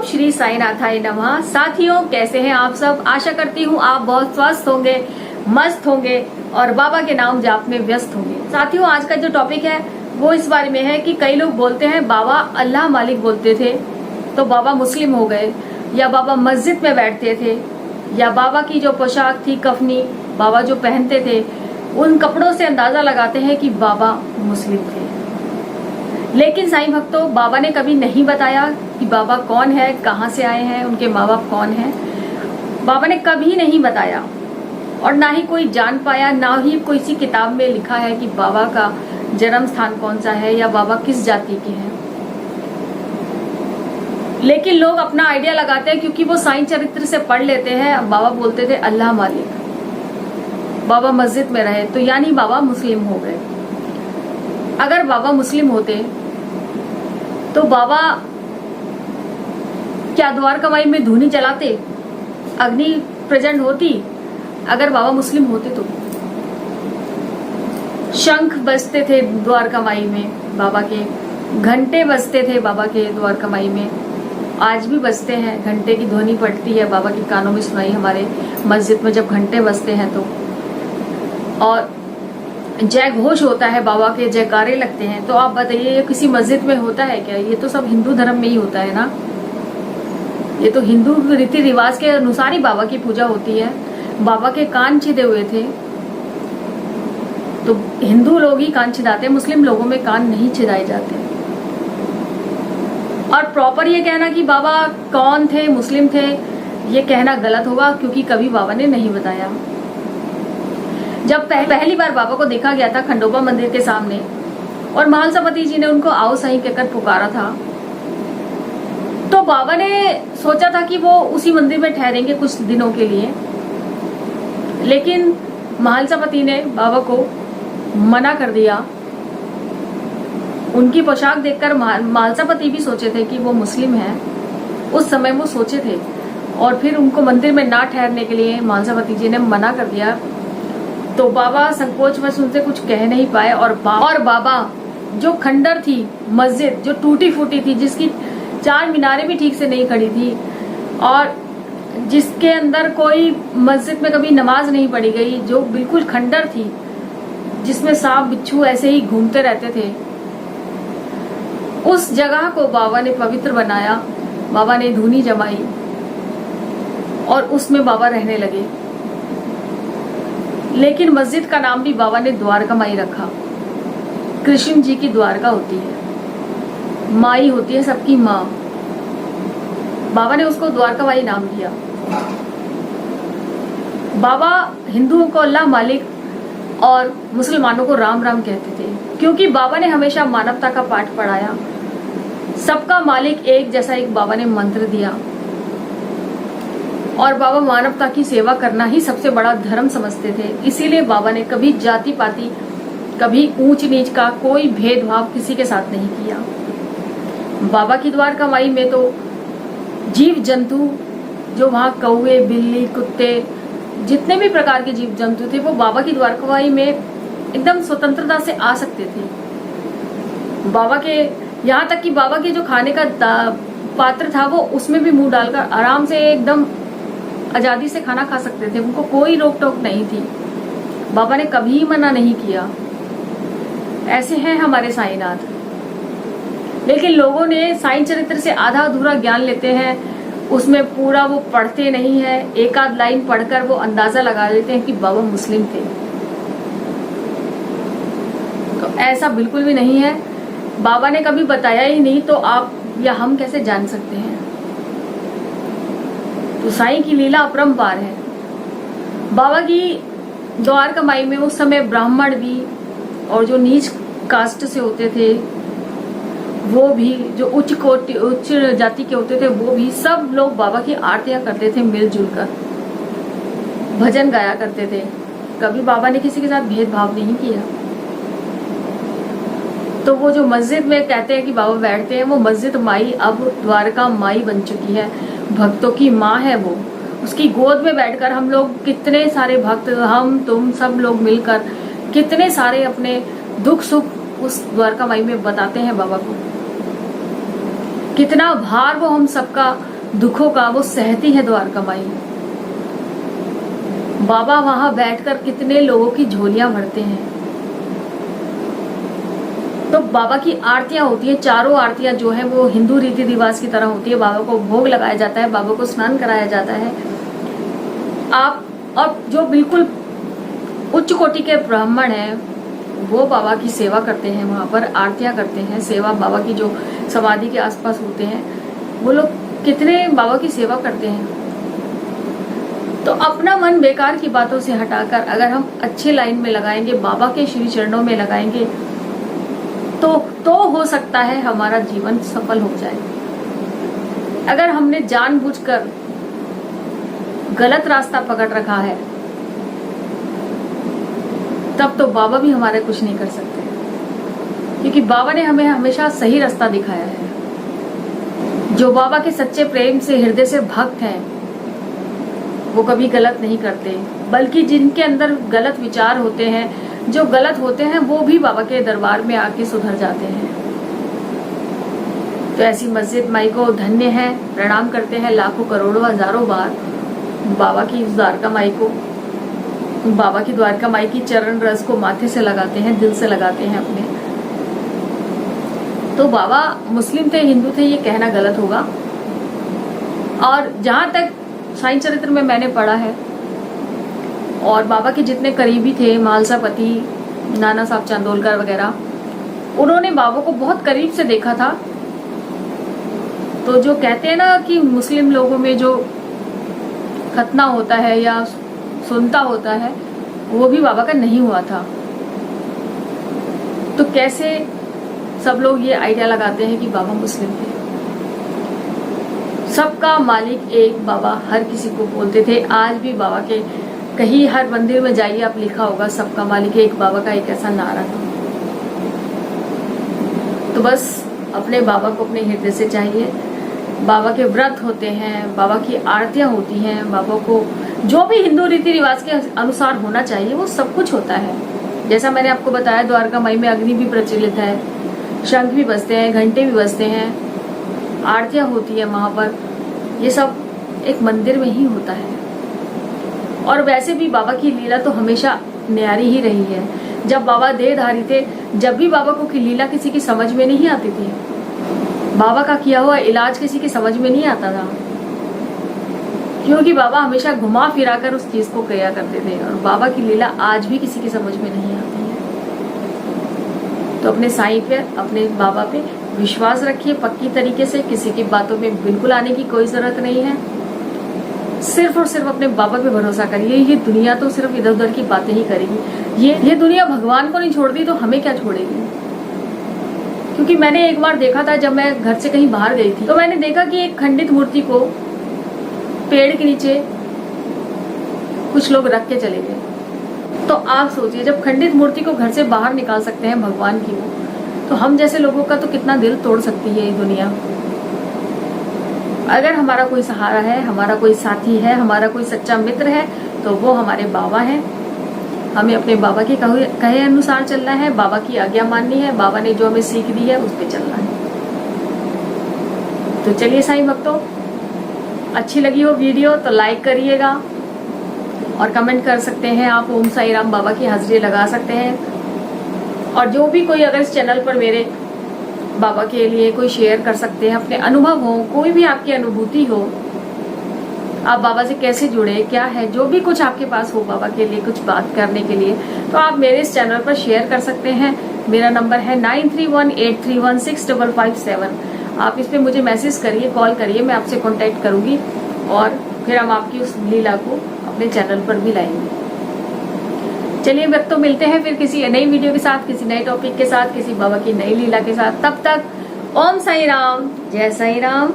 ओम श्री साईनाथाय नमः। साथियों, कैसे हैं आप सब? आशा करती हूँ आप बहुत स्वस्थ होंगे, मस्त होंगे और बाबा के नाम जाप में व्यस्त होंगे। साथियों, आज का जो टॉपिक है वो इस बारे में है कि कई लोग बोलते हैं बाबा अल्लाह मालिक बोलते थे तो बाबा मुस्लिम हो गए, या बाबा मस्जिद में बैठते थे, या बाबा की जो पोशाक थी कफनी, बाबा जो पहनते थे उन कपड़ों से अंदाजा लगाते हैं कि बाबा मुस्लिम थे। लेकिन साईं भक्तों, बाबा ने कभी नहीं बताया कि बाबा कौन है, कहाँ से आए हैं, उनके माँ बाप कौन हैं। बाबा ने कभी नहीं बताया और ना ही कोई जान पाया, ना ही कोई सी किताब में लिखा है कि बाबा का जन्म स्थान कौन सा है या बाबा किस जाति के हैं। लेकिन लोग अपना आइडिया लगाते हैं क्योंकि वो साईं चरित्र से पढ़ लेते हैं। बाबा बोलते थे अल्लाह मालिक, बाबा मस्जिद में रहे तो यानी बाबा मुस्लिम हो गए। अगर बाबा मुस्लिम होते तो बाबा क्या द्वारकामाई में धूनी जलाते, अग्नि प्रेजेंट होती? अगर बाबा मुस्लिम होते तो शंख बजते थे द्वारकामाई में, बाबा के घंटे बजते थे बाबा के द्वारकामाई में, आज भी बजते हैं। घंटे की ध्वनि पड़ती है, बाबा के कानों में सुनाई हमारे मस्जिद में जब घंटे बजते हैं तो। और जय घोष होता है, बाबा के जयकारे लगते हैं। तो आप बताइए ये किसी मस्जिद में होता है क्या? ये तो सब हिंदू धर्म में ही होता है ना। ये तो हिंदू रीति रिवाज के अनुसार ही बाबा की पूजा होती है। बाबा के कान छिदे हुए थे तो हिंदू लोग ही कान छिदाते, मुस्लिम लोगों में कान नहीं छिदाए जाते। और प्रॉपर ये कहना कि बाबा कौन थे, मुस्लिम थे, ये कहना गलत होगा क्योंकि कभी बाबा ने नहीं बताया। जब पहली बार बाबा को देखा गया था खंडोबा मंदिर के सामने और महालसापति जी ने उनको आओ साईं कहकर पुकारा था, तो बाबा ने सोचा था कि वो उसी मंदिर में ठहरेंगे कुछ दिनों के लिए। लेकिन महालसापति ने बाबा को मना कर दिया। उनकी पोशाक देखकर महालसापति भी सोचे थे कि वो मुस्लिम हैं, उस समय वो सोचे थे, और फिर उनको मंदिर में ना ठहरने के लिए महालसापति जी ने मना कर दिया। तो बाबा संकोच में उनसे कुछ कह नहीं पाए। और बाबा जो खंडर थी मस्जिद, जो टूटी फूटी थी, जिसकी चार मीनारें भी ठीक से नहीं खड़ी थी और जिसके अंदर कोई मस्जिद में कभी नमाज नहीं पढ़ी गई, जो बिल्कुल खंडर थी, जिसमें सांप बिच्छू ऐसे ही घूमते रहते थे, उस जगह को बाबा ने पवित्र बनाया। बाबा ने धूनी जमाई और उसमें बाबा रहने लगे। लेकिन मस्जिद का नाम भी बाबा ने द्वारकामाई रखा। कृष्ण जी की द्वारका होती है, माई होती है सबकी माँ। बाबा ने उसको द्वारकामाई नाम दिया। बाबा हिंदुओं को अल्लाह मालिक और मुसलमानों को राम राम कहते थे क्योंकि बाबा ने हमेशा मानवता का पाठ पढ़ाया। सबका मालिक एक जैसा एक बाबा ने मंत्र दिया और बाबा मानवता की सेवा करना ही सबसे बड़ा धर्म समझते थे। इसीलिए बाबा ने कभी जाति पाति, कभी ऊंच नीच का कोई भेदभाव किसी के साथ नहीं किया। बाबा की द्वारकामाई में तो जीव जंतु, जो वहाँ कौवे, बिल्ली, कुत्ते, जितने भी प्रकार के जीव जंतु थे, वो बाबा की द्वारकामाई में एकदम स्वतंत्रता से आ सकते थे। बाबा के यहाँ तक कि बाबा के जो खाने का पात्र था वो उसमें भी मुंह डालकर आराम से एकदम आजादी से खाना खा सकते थे। उनको कोई रोक टोक नहीं थी। बाबा ने कभी मना नहीं किया। ऐसे हैं हमारे साईनाथ। लेकिन लोगों ने साईं चरित्र से आधा अधूरा ज्ञान लेते हैं, उसमें पूरा वो पढ़ते नहीं है। एक आध लाइन पढ़कर वो अंदाजा लगा लेते हैं कि बाबा मुस्लिम थे। तो ऐसा बिल्कुल भी नहीं है। बाबा ने कभी बताया ही नहीं तो आप या हम कैसे जान सकते हैं? तो साईं की लीला अपरंपार है। बाबा की द्वारकामाई में उस समय ब्राह्मण भी और जो नीच कास्ट से होते थे वो भी, जो उच्च जाति के होते थे वो भी, सब लोग बाबा की आरतियां करते थे, मिलजुल कर भजन गाया करते थे। कभी बाबा ने किसी के साथ भेदभाव नहीं किया। तो वो जो मस्जिद में कहते हैं कि बाबा बैठते हैं, वो मस्जिद माई अब द्वारका माई बन चुकी है। भक्तों की माँ है वो। उसकी गोद में बैठकर हम लोग, कितने सारे भक्त, हम तुम सब लोग मिलकर कितने सारे अपने दुख सुख उस द्वारका माई में बताते हैं बाबा को। कितना भार वो हम सबका दुखों का वो सहती है द्वारका माई। बाबा वहां बैठकर कितने लोगों की झोलियां भरते हैं। तो बाबा की आरतियां होती है, चारों आरतियां जो है वो हिंदू रीति रिवाज की तरह होती है। बाबा को भोग लगाया जाता है, बाबा को स्नान कराया जाता है। आप और जो बिल्कुल उच्च कोटि के ब्राह्मण हैं वो बाबा की सेवा करते हैं, वहां पर आरतियां करते हैं। सेवा बाबा की जो समाधि के आसपास होते हैं वो लोग कितने बाबा की सेवा करते हैं। तो अपना मन बेकार की बातों से हटाकर अगर हम अच्छे लाइन में लगाएंगे, बाबा के श्री चरणों में लगाएंगे, तो हो सकता है हमारा जीवन सफल हो जाए। अगर हमने जानबूझकर गलत रास्ता पकड़ रखा है तब तो बाबा भी हमारे कुछ नहीं कर सकते, क्योंकि बाबा ने हमें हमेशा सही रास्ता दिखाया है। जो बाबा के सच्चे प्रेम से हृदय से भक्त हैं वो कभी गलत नहीं करते, बल्कि जिनके अंदर गलत विचार होते हैं, जो गलत होते हैं, वो भी बाबा के दरबार में आके सुधर जाते हैं। तो ऐसी मस्जिद माई को धन्य है, प्रणाम करते हैं लाखों करोड़ों हजारों बार बाबा की द्वारका माई को। बाबा की द्वारका माई की चरण रस को माथे से लगाते हैं, दिल से लगाते हैं अपने। तो बाबा मुस्लिम थे, हिंदू थे, ये कहना गलत होगा। और जहां तक साईं चरित्र में मैंने पढ़ा है, और बाबा के जितने करीबी थे, मालसापति, नाना साहब चांदोलकर वगैरह, उन्होंने बाबा को बहुत करीब से देखा था। तो जो कहते हैं ना कि मुस्लिम लोगों में जो खतना होता है या सुनता होता है, वो भी बाबा का नहीं हुआ था। तो कैसे सब लोग ये आइडिया लगाते हैं कि बाबा मुस्लिम थे। सबका मालिक एक बाबा हर किसी को बोलते थे। आज भी बाबा के कहीं हर मंदिर में जाइए आप, लिखा होगा सबका मालिक एक बाबा का एक ऐसा नारा था। तो बस अपने बाबा को अपने हृदय से चाहिए। बाबा के व्रत होते हैं, बाबा की आरतियां होती हैं, बाबा को जो भी हिंदू रीति रिवाज के अनुसार होना चाहिए वो सब कुछ होता है। जैसा मैंने आपको बताया, द्वारका माई में अग्नि भी प्रचलित है, शंख भी बजते हैं, घंटे भी बजते हैं, आरतियां होती है वहां पर। ये सब एक मंदिर में ही होता है। और वैसे भी बाबा की लीला तो हमेशा न्यारी ही रही है। जब बाबा देहधारी थे, जब भी बाबा को की लीला किसी की समझ में नहीं आती थी, बाबा का किया हुआ इलाज किसी की समझ में नहीं आता था, क्योंकि बाबा हमेशा घुमा फिरा कर उस चीज को किया करते थे। और बाबा की लीला आज भी किसी की समझ में नहीं आती है। तो अपने साईं पे, अपने बाबा पे विश्वास रखिए पक्की तरीके से। किसी की बातों में बिल्कुल आने की कोई जरूरत नहीं है। सिर्फ और सिर्फ अपने बाबा पे भरोसा करिए। ये दुनिया तो सिर्फ इधर उधर की बातें ही करेगी। ये दुनिया भगवान को नहीं छोड़ती तो हमें क्या छोड़ेगी। क्योंकि मैंने एक बार देखा था, जब मैं घर से कहीं बाहर गई थी, तो मैंने देखा कि एक खंडित मूर्ति को पेड़ के नीचे कुछ लोग रख के चले गए। तो आप सोचिए, जब खंडित मूर्ति को घर से बाहर निकाल सकते हैं भगवान की वो, तो हम जैसे लोगों का तो कितना दिल तोड़ सकती है ये दुनिया। अगर हमारा कोई सहारा है, हमारा कोई साथी है, हमारा कोई सच्चा मित्र है, तो वो हमारे बाबा हैं। हमें अपने बाबा के कहे अनुसार चलना है, बाबा की आज्ञा माननी है, बाबा ने जो हमें सीख दी है उस पर चलना है। तो चलिए साईं भक्तों, अच्छी लगी हो वीडियो तो लाइक करिएगा और कमेंट कर सकते हैं आप। ओम साई राम बाबा की हाजिरी लगा सकते हैं। और जो भी कोई अगर इस चैनल पर मेरे बाबा के लिए कोई शेयर कर सकते हैं, अपने अनुभव हो, कोई भी आपकी अनुभूति हो, आप बाबा से कैसे जुड़े, क्या है, जो भी कुछ आपके पास हो बाबा के लिए कुछ बात करने के लिए, तो आप मेरे इस चैनल पर शेयर कर सकते हैं। मेरा नंबर है 9318316557। आप इस पे मुझे मैसेज करिए, कॉल करिए, मैं आपसे कांटेक्ट करूंगी और फिर हम आपकी उस लीला को अपने चैनल पर भी लाएंगे। चलिए भक्तों, मिलते हैं फिर किसी नई वीडियो के साथ, किसी नए टॉपिक के साथ, किसी बाबा की नई लीला के साथ। तब तक ओम साई राम, जय साई राम।